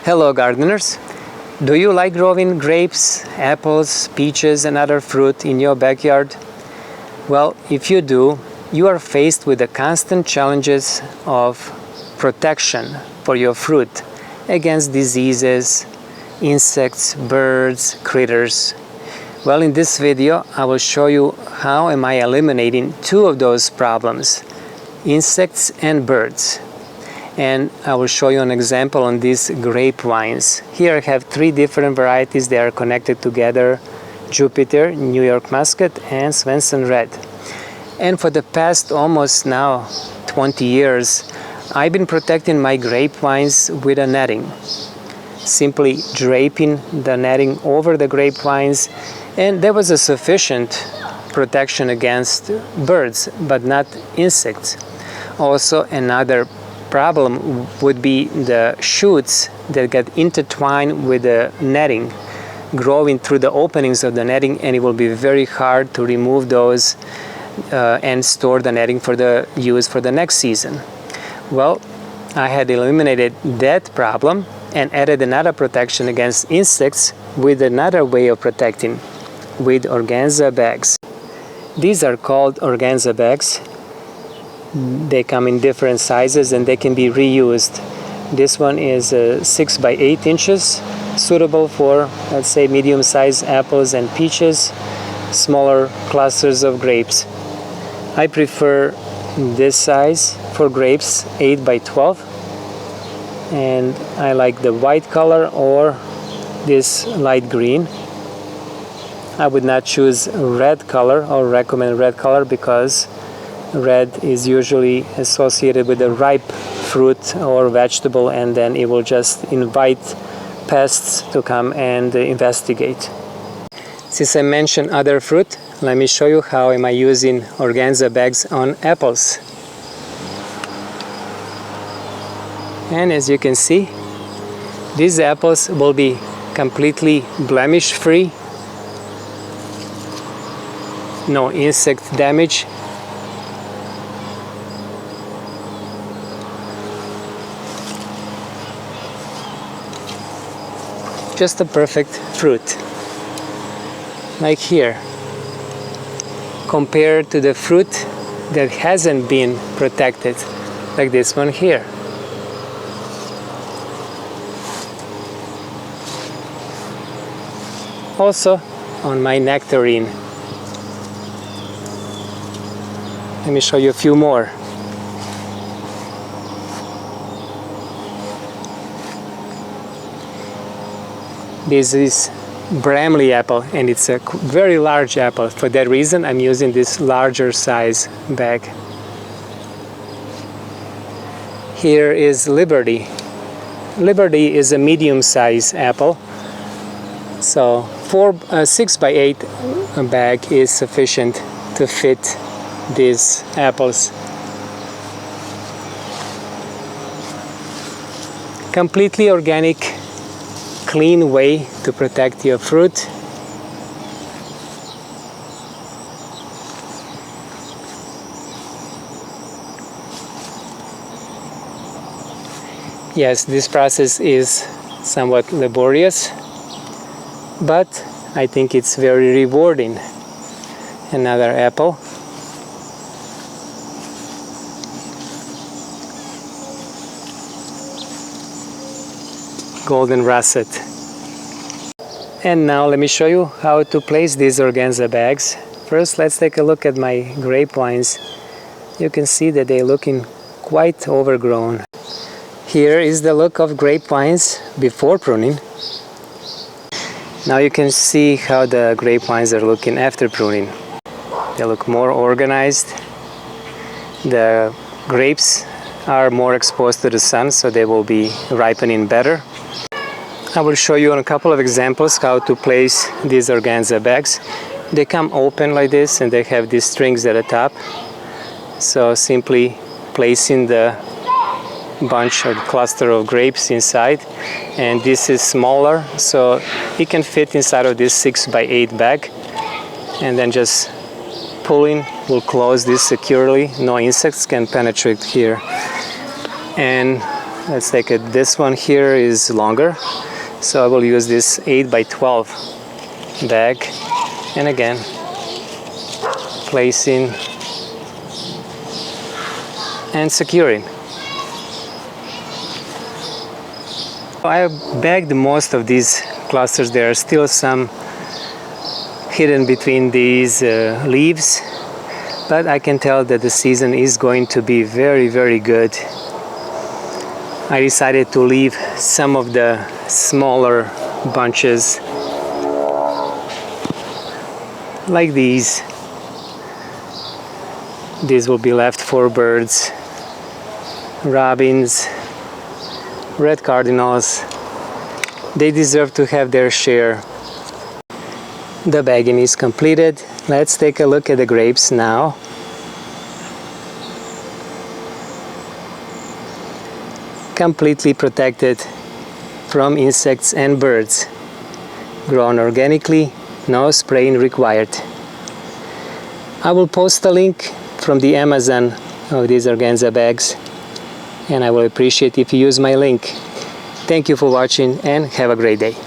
Hello gardeners! Do you like growing grapes, apples, peaches and other fruit in your backyard? Well, if you do, you are faced with the constant challenges of protection for your fruit against diseases, insects, birds, critters. Well, in this video I will show you how am I eliminating two of those problems, insects and birds. And I will show you an example on these grape vines. Here I have three different varieties. They are connected together: Jupiter, New York Muscat and Swenson Red. And for the past almost now 20 years I've been protecting my grapevines with a netting, simply draping the netting over the grapevines, and there was a sufficient protection against birds but not insects. Also, another problem would be the shoots that get intertwined with the netting, growing through the openings of the netting, and it will be very hard to remove those and store the netting for the use for the next season. Well, I had eliminated that problem and added another protection against insects with another way of protecting, with organza bags. These are called organza bags. They come in different sizes and they can be reused. This one is 6 by 8 inches, suitable for, let's say, medium-sized apples and peaches, smaller clusters of grapes. I prefer this size for grapes, 8 by 12, and I like the white color or this light green. I would not choose red color or recommend red color because red is usually associated with a ripe fruit or vegetable, and then it will just invite pests to come and investigate. Since I mentioned other fruit, let me show you how am I using organza bags on apples. And as you can see, these apples will be completely blemish free, no insect damage. Just a perfect fruit, like here, compared to the fruit that hasn't been protected, like this one here. Also on my nectarine. Let me show you a few more. This is Bramley apple, and it's a very large apple. For that reason I'm using this larger size bag. Here is Liberty. Liberty is a medium size apple, so 6 by 8 bag is sufficient to fit these apples. Completely organic, clean way to protect your fruit. Yes, this process is somewhat laborious, but I think it's very rewarding. Another apple. Golden russet. And now let me show you how to place these organza bags. First, let's take a look at my grapevines. You can see that they're looking quite overgrown. Here is the look of grapevines before pruning. Now you can see how the grapevines are looking after pruning. They look more organized. The grapes are more exposed to the sun, so they will be ripening better. I will show you on a couple of examples how to place these organza bags. They come open like this and they have these strings at the top. So simply placing the bunch or cluster of grapes inside, and this is smaller, so it can fit inside of this 6 by 8 bag, and then just pulling will close this securely. No insects can penetrate here. And Let's take it. This one here is longer, so I will use this 8 by 12 bag, and again placing and securing. I bagged most of these clusters. There are still some hidden between these leaves, but I can tell that the season is going to be very, very good. I decided to leave some of the smaller bunches like these. These will be left for birds, robins, red cardinals. They deserve to have their share. The bagging is completed. Let's take a look at the grapes now. Completely protected from insects and birds. Grown organically, no spraying required. I will post a link from the Amazon of these organza bags, and I will appreciate if you use my link. Thank you for watching and have a great day.